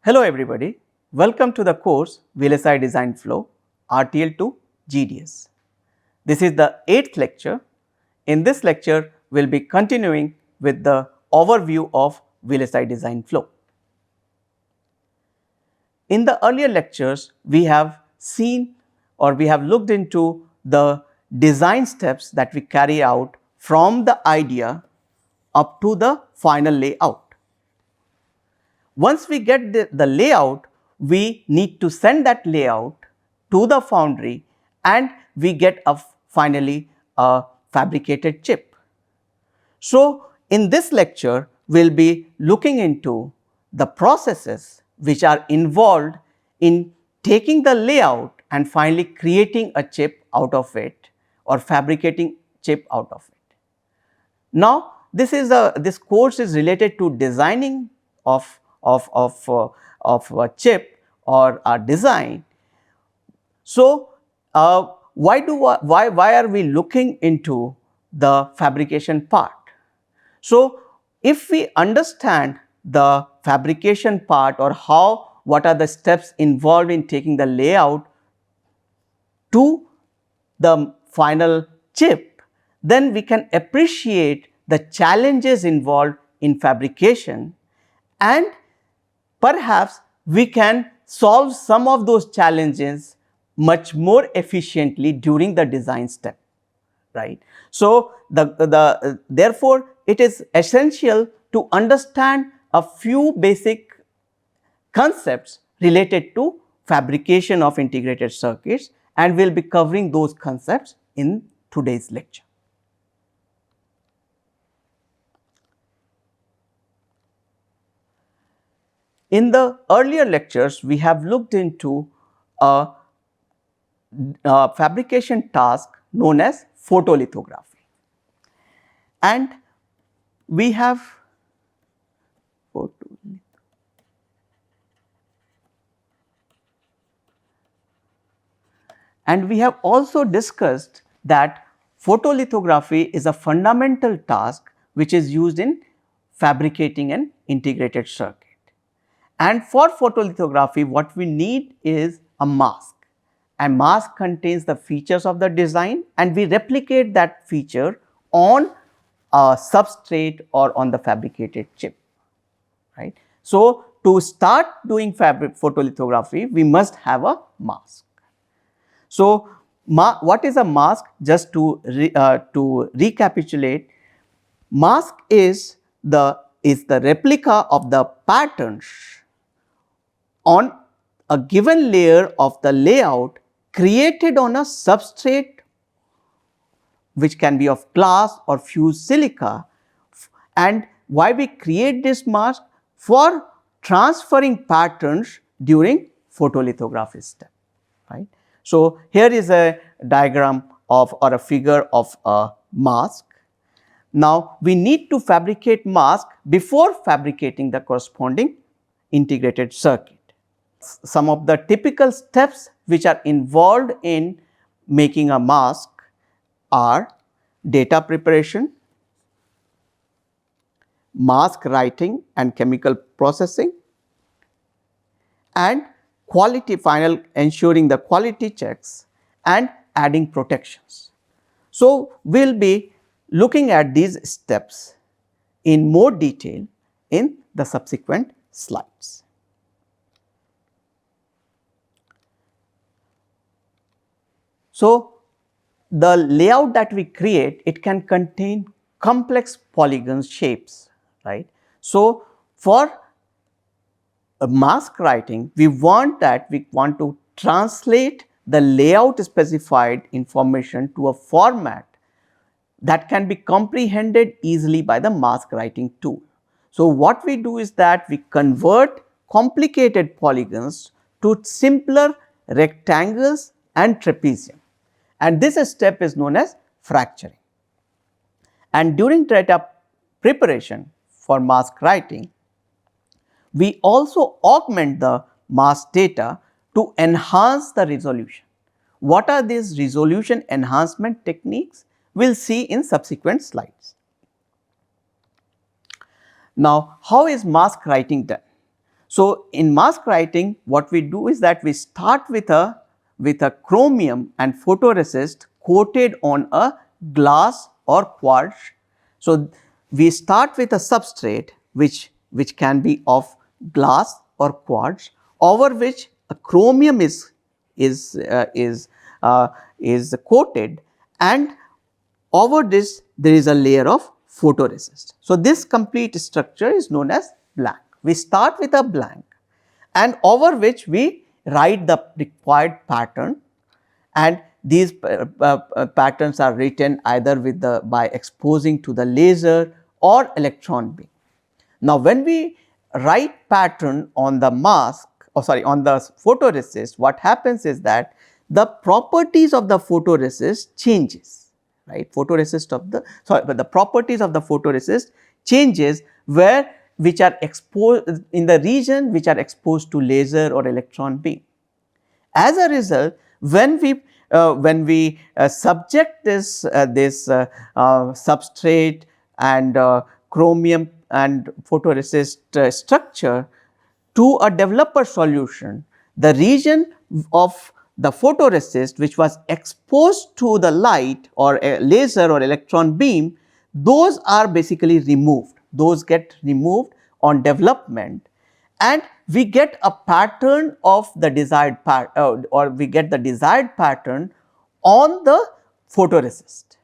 Hello everybody, welcome to the course VLSI Design Flow RTL to GDS. This is the 8th lecture. In this lecture, we will be continuing with the overview of VLSI Design Flow. In the earlier lectures, we have seen or we have looked into the design steps that we carry out from the idea up to the final layout. Once we get the layout, we need to send that layout to the foundry and we get finally a fabricated chip. So, in this lecture, we will be looking into the processes which are involved in taking the layout and finally creating a chip out of it or fabricating chip out of it. Now, this course is related to designing of a chip or a design. So, why are we looking into the fabrication part? So, if we understand the fabrication part or what are the steps involved in taking the layout to the final chip, then we can appreciate the challenges involved in fabrication and perhaps we can solve some of those challenges much more efficiently during the design step, right. So, therefore, it is essential to understand a few basic concepts related to fabrication of integrated circuits, and we will be covering those concepts in today's lecture. In the earlier lectures, we have looked into a fabrication task known as photolithography, and we have also discussed that photolithography is a fundamental task which is used in fabricating an integrated circuit. And for photolithography, what we need is a mask. A mask contains the features of the design and we replicate that feature on a substrate or on the fabricated chip, right. So, to start doing photolithography, we must have a mask. So, what is a mask? Just to recapitulate, mask is the replica of the patterns on a given layer of the layout created on a substrate which can be of glass or fused silica. And why we create this mask? For transferring patterns during photolithography step, right. So, here is a diagram of or a figure of a mask. Now, we need to fabricate mask before fabricating the corresponding integrated circuit. Some of the typical steps which are involved in making a mask are data preparation, mask writing and chemical processing, and ensuring the quality checks and adding protections. So, we will be looking at these steps in more detail in the subsequent slides. So, the layout that we create, it can contain complex polygon shapes, right. So, for mask writing, we want to translate the layout specified information to a format that can be comprehended easily by the mask writing tool. So, what we do is that we convert complicated polygons to simpler rectangles and trapezium, and this step is known as fracturing. And during data preparation for mask writing, we also augment the mask data to enhance the resolution. What are these resolution enhancement techniques? We will see in subsequent slides. Now, how is mask writing done? So, in mask writing, what we do is that we start with a chromium and photoresist coated on a glass or quartz. So, we start with a substrate which can be of glass or quartz, over which a chromium is uh, is is coated, and over this there is a layer of photoresist. So, this complete structure is known as blank. We start with a blank and over which we write the required pattern, and these patterns are written either with by exposing to the laser or electron beam. Now, when we write pattern on the mask, or sorry, on the photoresist, what happens is that the properties of the photoresist changes, right? Photoresist of the, sorry, but the properties of the photoresist changes where, which are exposed in the region which are exposed to laser or electron beam. As a result, when we subject this substrate and chromium and photoresist structure to a developer solution, the region of the photoresist which was exposed to the light or a laser or electron beam, those are basically removed. Those get removed on development, and we get a pattern of the desired or we get the desired pattern on the photoresist.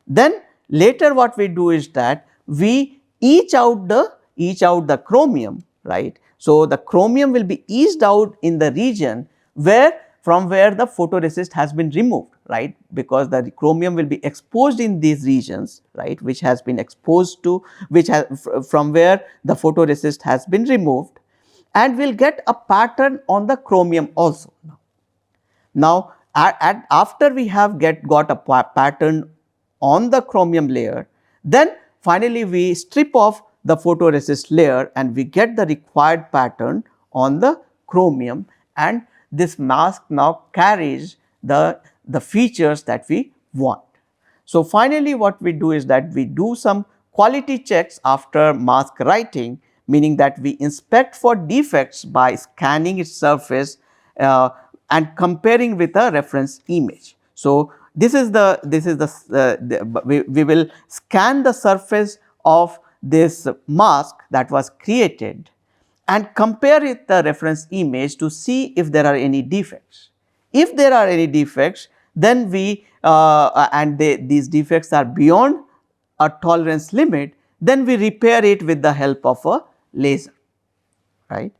Then later what we do is that we etch out the chromium, right. So, the chromium will be etched out in the region where, from where the photoresist has been removed, right, because the chromium will be exposed in these regions, right, which has been exposed to, which has from where the photoresist has been removed, and we will get a pattern on the chromium also. Now, after we have got a pattern on the chromium layer, then finally we strip off the photoresist layer and we get the required pattern on the chromium, and this mask now carries the features that we want. So, finally what we do is that we do some quality checks after mask writing, meaning that we inspect for defects by scanning its surface and comparing with a reference image. So, we will scan the surface of this mask that was created and compare it the reference image to see if there are any defects. If there are any defects, then we these defects are beyond a tolerance limit, then we repair it with the help of a laser, right.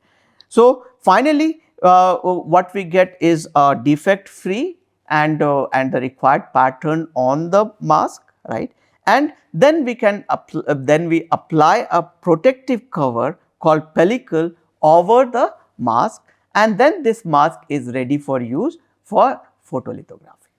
So, finally, what we get is a defect free and the required pattern on the mask, right, and then we can apply a protective cover called pellicle over the mask, and then this mask is ready for use for photolithography.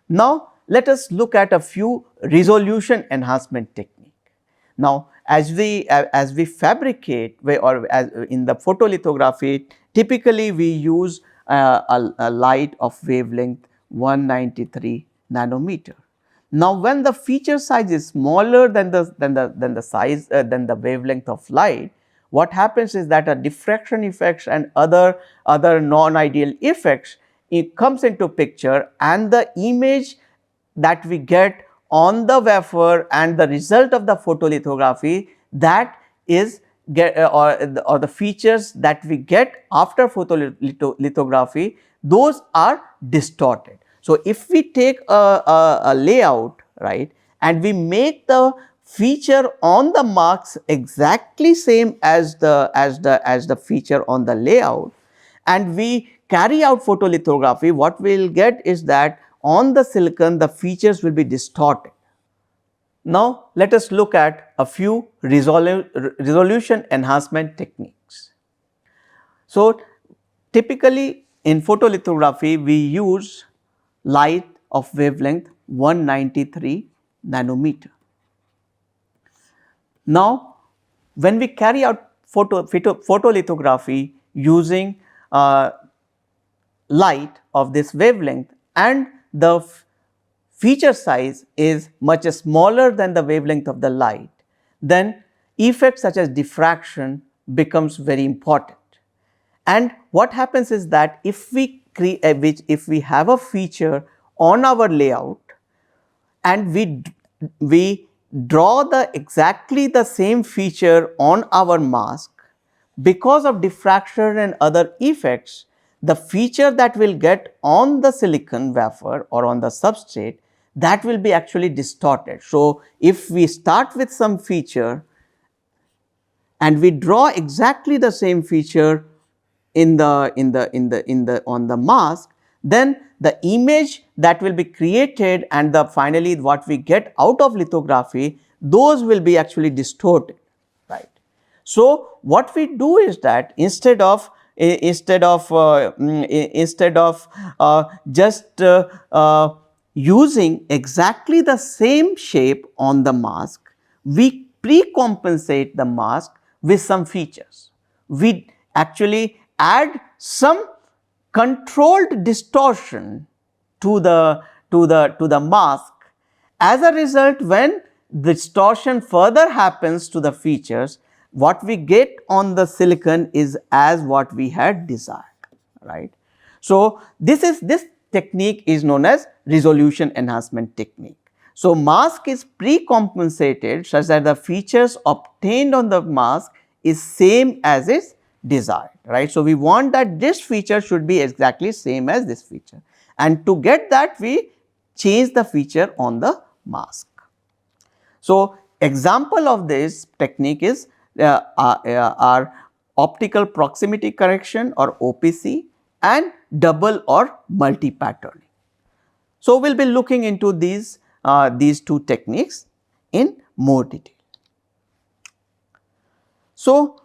Now, let us look at a few resolution enhancement techniques. Now, as we fabricate or as in the photolithography, typically we use a light of wavelength 193 nanometer. Now, when the feature size is smaller than the size than the wavelength of light, what happens is that a diffraction effects and other non-ideal effects, it comes into picture, and the image that we get on the wafer and the result of the photolithography, that is or the features that we get after photolithography, those are distorted. So, if we take a layout, right, and we make the feature on the marks exactly same as the feature on the layout, and we carry out photolithography, what we will get is that on the silicon the features will be distorted. Now, let us look at a few resolution enhancement techniques. So, typically in photolithography we use light of wavelength 193 nanometer. Now, when we carry out photolithography using light of this wavelength and the feature size is much smaller than the wavelength of the light, then effects such as diffraction becomes very important. And what happens is that if we if we have a feature on our layout and we draw exactly the same feature on our mask, because of diffraction and other effects, the feature that will get on the silicon wafer or on the substrate, that will be actually distorted. So, if we start with some feature and we draw exactly the same feature on the mask, then the image that will be created and finally what we get out of lithography, those will be actually distorted, right. So, what we do is that instead of just using exactly the same shape on the mask, we pre-compensate the mask with some features. We actually add some controlled distortion to the mask. As a result, when distortion further happens to the features, what we get on the silicon is as what we had desired, right. So, this technique is known as resolution enhancement technique. So, mask is pre-compensated such that the features obtained on the mask is same as is desired, right. So, we want that this feature should be exactly same as this feature, and to get that we change the feature on the mask. So, example of this technique is our optical proximity correction or OPC and double or multi patterning. So, we will be looking into these two techniques in more detail. So,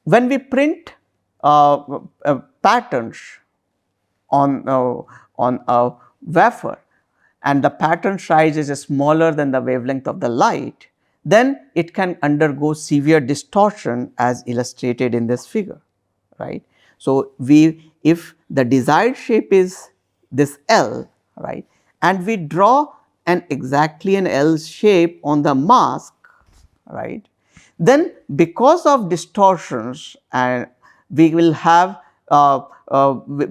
when we print patterns on a wafer and the pattern size is smaller than the wavelength of the light, then it can undergo severe distortion as illustrated in this figure, right. So, if the desired shape is this L, right, and we draw exactly an L shape on the mask, right, then because of distortions and we will have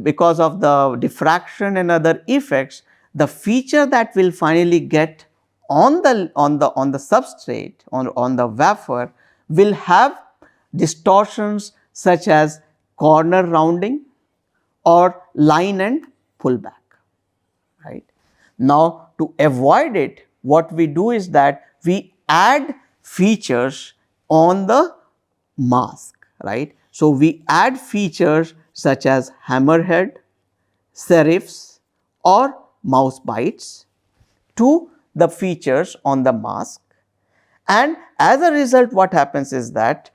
because of the diffraction and other effects, the feature that will finally get on the substrate on the wafer will have distortions such as corner rounding or line and pullback, right. Now, to avoid it, what we do is that we add features on the mask, right. So, we add features such as hammerhead, serifs or mouse bites to the features on the mask, and as a result what happens is that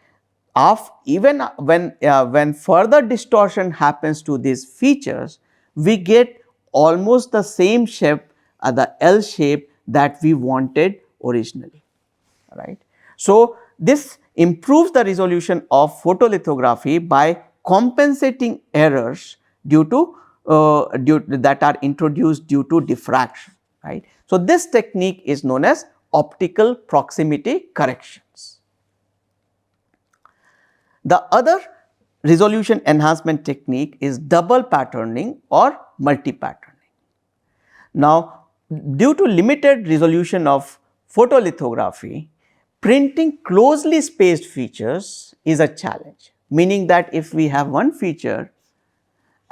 even when further distortion happens to these features, we get almost the same shape, the L shape that we wanted originally, right. So, this improves the resolution of photolithography by compensating errors due to that are introduced due to diffraction, right. So, this technique is known as optical proximity corrections. The other resolution enhancement technique is double patterning or multi patterning. Now, due to limited resolution of photolithography, printing closely spaced features is a challenge, meaning that if we have one feature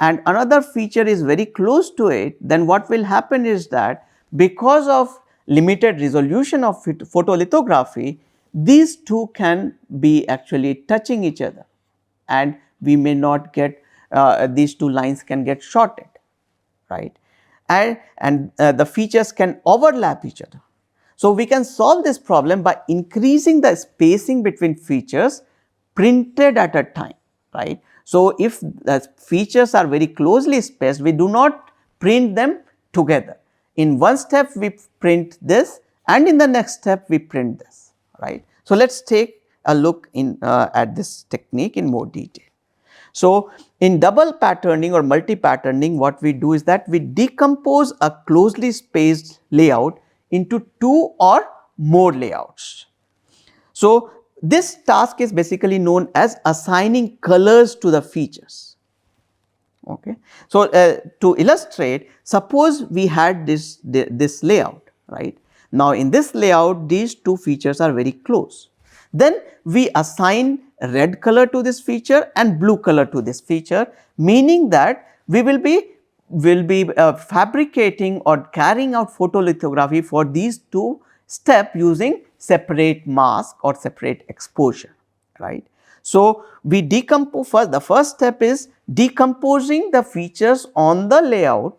and another feature is very close to it, then what will happen is that because of limited resolution of photolithography, these two can be actually touching each other and we may not get these two lines can get shorted, right, and the features can overlap each other. So, we can solve this problem by increasing the spacing between features printed at a time, right. So, if the features are very closely spaced, we do not print them together. In one step we print this and in the next step we print this, right. So, let us take a look at this technique in more detail. So, in double patterning or multi patterning, what we do is that we decompose a closely spaced layout into two or more layouts. So, this task is basically known as assigning colors to the features. Okay. So, to illustrate, suppose we had this layout, right. Now, in this layout these two features are very close. Then we assign red color to this feature and blue color to this feature, meaning that we will be fabricating or carrying out photolithography for these two steps using separate mask or separate exposure, right. So, we decompose the first step is decomposing the features on the layout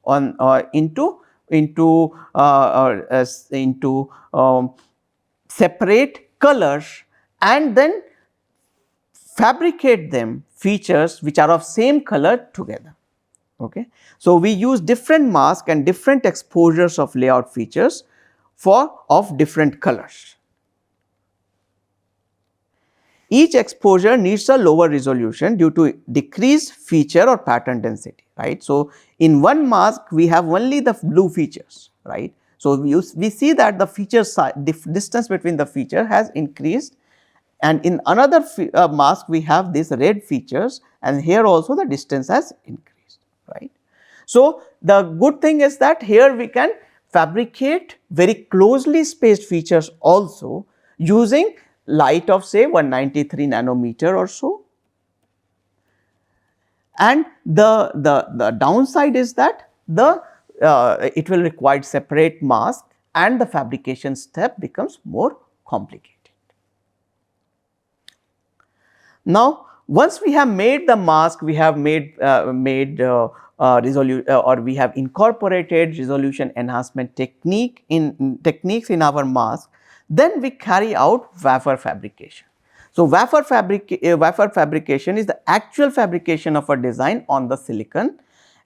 on into separate colors, and then fabricate them features which are of same color together. Okay. So, we use different masks and different exposures of layout features of different colors. Each exposure needs a lower resolution due to decreased feature or pattern density, right. So, in one mask we have only the blue features, right. So, we see that the feature size, distance between the feature has increased, and in another mask we have these red features, and here also the distance has increased, right. So, the good thing is that here we can fabricate very closely spaced features also using light of say 193 nanometer or so. And the downside is that it will require separate mask and the fabrication step becomes more complicated. Now, once we have made the mask, we have made resolution or we have incorporated resolution enhancement techniques in our mask, then we carry out wafer fabrication. So, wafer fabrication is the actual fabrication of a design on the silicon,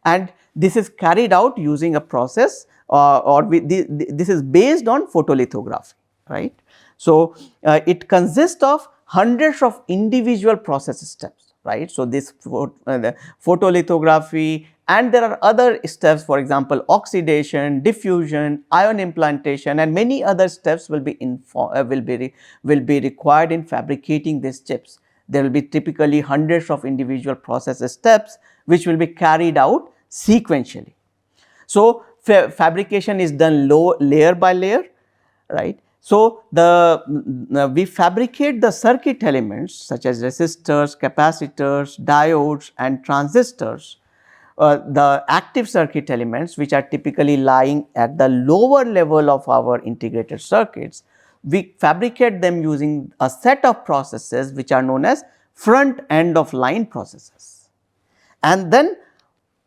and this is carried out using a process this is based on photolithography, right. So, it consists of hundreds of individual process steps, right. So, this the photolithography, and there are other steps, for example, oxidation, diffusion, ion implantation, and many other steps will be required in fabricating these chips. There will be typically hundreds of individual process steps which will be carried out sequentially. So, fabrication is done layer by layer, right. So, we fabricate the circuit elements such as resistors, capacitors, diodes and transistors, the active circuit elements which are typically lying at the lower level of our integrated circuits. We fabricate them using a set of processes which are known as front end of line processes. And then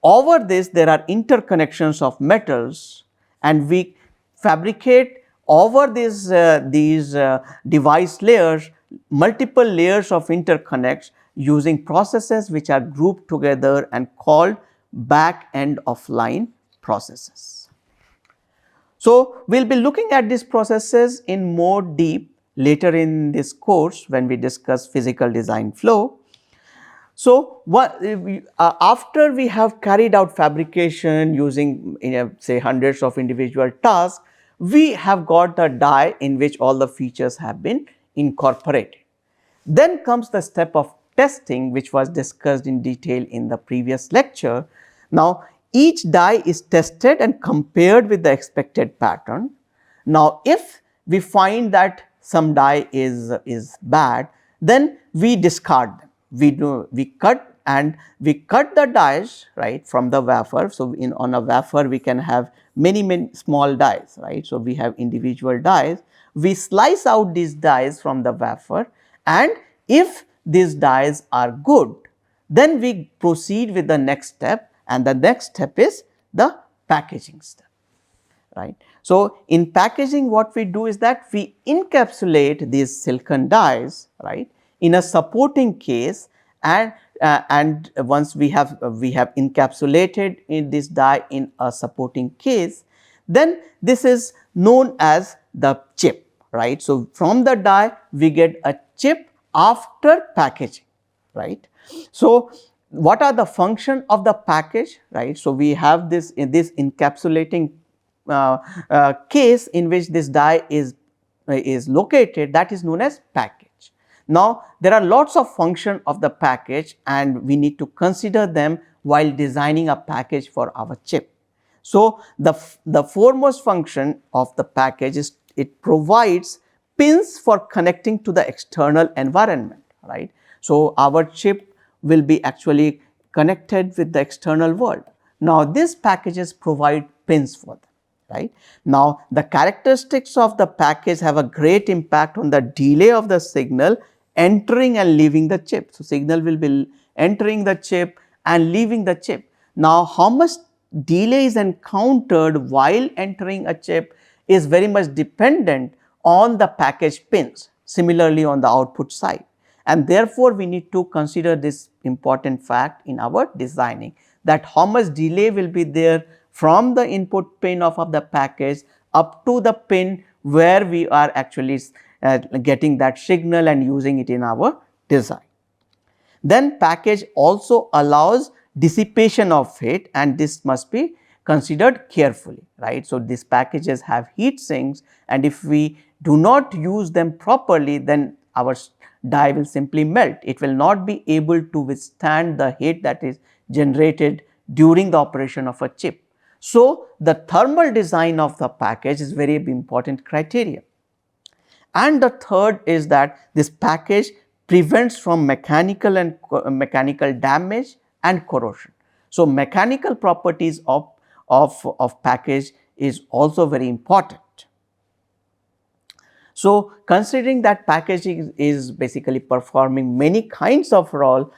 over this there are interconnections of metals, and we fabricate over these device layers multiple layers of interconnects using processes which are grouped together and called back end of line processes. So, we will be looking at these processes in more deep later in this course when we discuss physical design flow. So, after we have carried out fabrication using say hundreds of individual tasks, we have got the die in which all the features have been incorporated. Then comes the step of testing, which was discussed in detail in the previous lecture. Now, each die is tested and compared with the expected pattern. Now, if we find that some die is bad, then we discard them. We cut the dies, right, from the wafer. So, on a wafer we can have many small dies, right. So, we have individual dies. We slice out these dies from the wafer, and if these dies are good, then we proceed with the next step, and the next step is the packaging step, right. So, in packaging what we do is that we encapsulate these silicon dies, right, in a supporting case, and once we have encapsulated in this die in a supporting case, then this is known as the chip, right. So, from the die we get a chip after packaging, right. So, what are the function of the package, right. So, we have this encapsulating case in which this die is is located, that is known as package. Now, there are lots of functions of the package and we need to consider them while designing a package for our chip. So, the foremost function of the package is it provides pins for connecting to the external environment, right. So, our chip will be actually connected with the external world. Now, these packages provide pins for them, right. Now, the characteristics of the package have a great impact on the delay of the signal entering and leaving the chip. So, signal will be entering the chip and leaving the chip. Now, how much delay is encountered while entering a chip is very much dependent on the package pins, similarly on the output side. And therefore, we need to consider this important fact in our designing, that how much delay will be there from the input pin of the package up to the pin where we are actually getting that signal and using it in our design. Then package also allows dissipation of heat, and this must be considered carefully, right. So, these packages have heat sinks, and if we do not use them properly, then our die will simply melt. It will not be able to withstand the heat that is generated during the operation of a chip. So, the thermal design of the package is very important criteria. And the third is that this package prevents from mechanical and mechanical damage and corrosion. So, mechanical properties of package is also very important. So, considering that packaging is basically performing many kinds of role,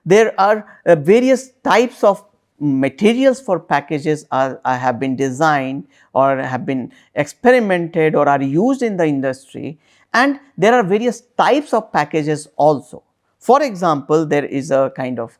there are various types of materials for packages have been designed or have been experimented or are used in the industry, and there are various types of packages also. For example, there is a kind of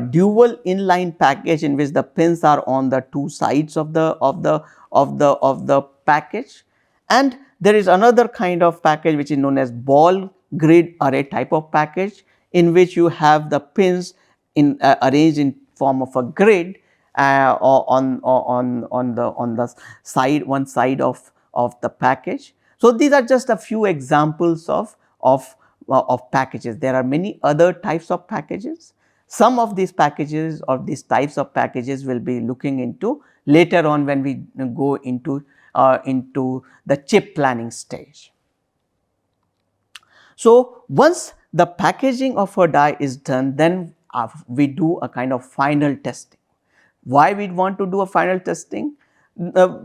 dual inline package in which the pins are on the two sides of the package, and there is another kind of package which is known as ball grid array type of package, in which you have the pins arranged in form of a grid on the side, one side of the package. So, these are just a few examples of packages. There are many other types of packages. Some of these packages or these types of packages will be looking into later on when we go into the chip planning stage. So, once the packaging of a die is done, then we do a kind of final testing. Why we want to do a final testing?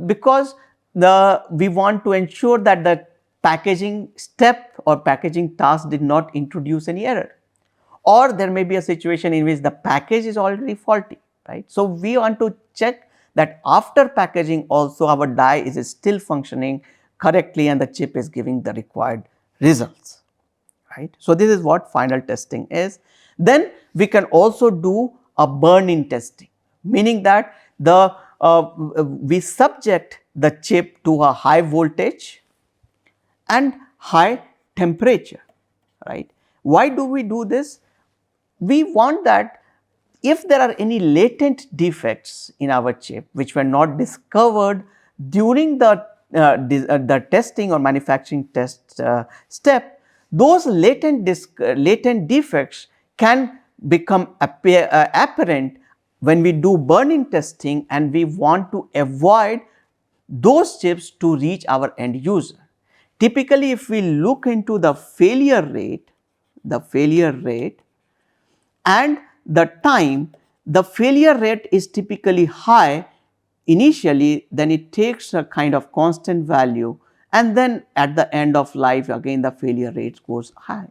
Because we want to ensure that the packaging step or packaging task did not introduce any error, or there may be a situation in which the package is already faulty, right. So, we want to check that after packaging also our die is still functioning correctly and the chip is giving the required results, right. So, this is what final testing is. Then we can also do a burn-in testing, meaning that we subject the chip to a high voltage and high temperature, right. Why do we do this? We want that if there are any latent defects in our chip which were not discovered during the testing or manufacturing test step, those latent defects can become apparent when we do burn-in testing, and we want to avoid those chips to reach our end user. Typically, if we look into the failure rate and the time, the failure rate is typically high initially, then it takes a kind of constant value, and then at the end of life again the failure rate goes high.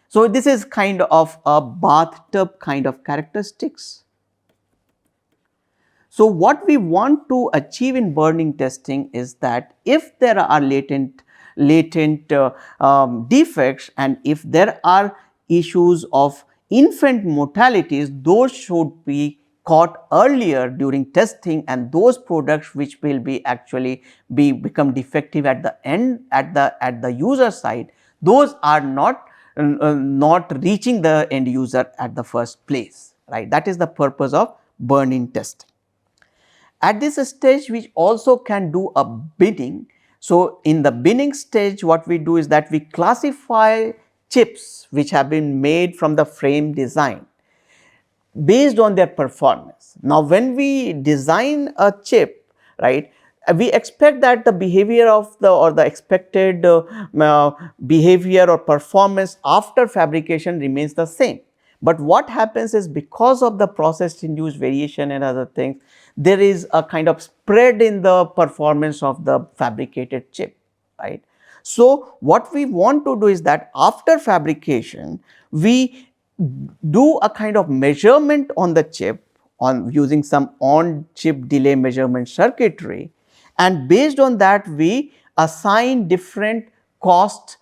So, this is kind of a bathtub kind of characteristics. So, what we want to achieve in burn-in testing is that if there are latent defects and if there are issues of infant mortalities, those should be caught earlier during testing, and those products which will be actually become defective at the end at the user side, those are not reaching the end user at the first place, right. That is the purpose of burn-in testing. At this stage we also can do a binning. So, in the binning stage, what we do is that we classify chips which have been made from the frame design based on their performance. Now, when we design a chip, right, we expect that the behavior of the or the expected behavior or performance after fabrication remains the same. But what happens is, because of the process induced variation and other things, there is a kind of spread in the performance of the fabricated chip, right. So, what we want to do is that after fabrication, we do a kind of measurement on the chip on using some on chip delay measurement circuitry, and based on that we assign different cost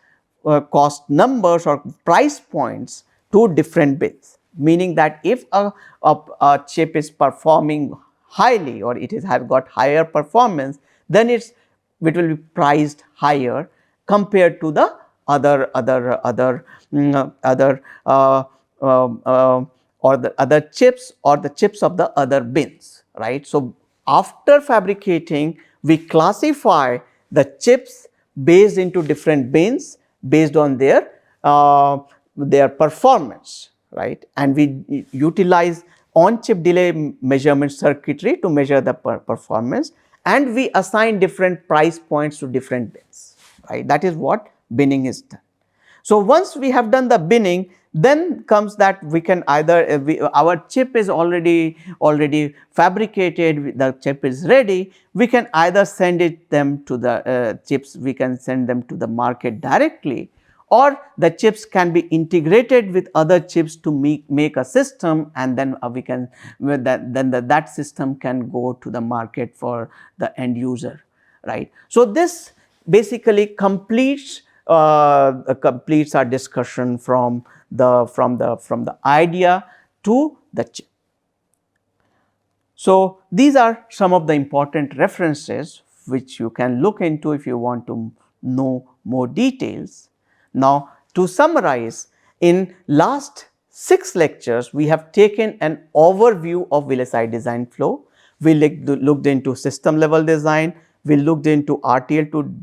numbers or price points to different bits, meaning that if a chip is performing highly or it has got higher performance, then it will be priced higher compared to the other or the other chips or the chips of the other bins, right. So, after fabricating, we classify the chips based into different bins based on their performance, right, and we utilize on chip delay measurement circuitry to measure the performance, and we assign different price points to different bins, right. That is what binning is done. So, once we have done the binning, then comes that we can either our chip is already fabricated, the chip is ready, we can either send them to the chips, we can send them to the market directly, or the chips can be integrated with other chips to make a system, and then we can that system can go to the market for the end user, right. So, this basically completes our discussion from the idea to the chip. So, these are some of the important references which you can look into if you want to know more details. Now, to summarize, in last 6 lectures we have taken an overview of VLSI design flow. We looked into system level design, we looked into RTL to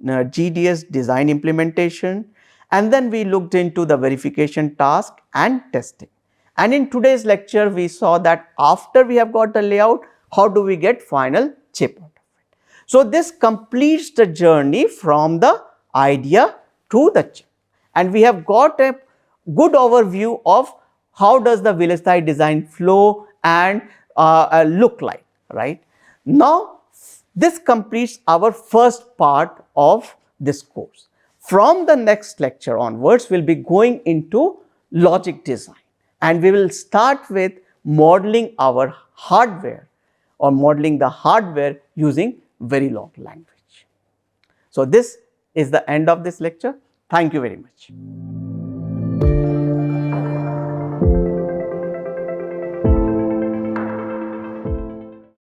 GDS design implementation, and then we looked into the verification task and testing. And in today's lecture we saw that after we have got the layout, how do we get final chip out of it. So, this completes the journey from the idea to the chip, and we have got a good overview of how does the VLSI design flow and look like, right. Now, this completes our first part of this course. From the next lecture onwards, we will be going into logic design, and we will start with modeling our hardware or modeling the hardware using Verilog language. So, this is the end of this lecture. Thank you very much.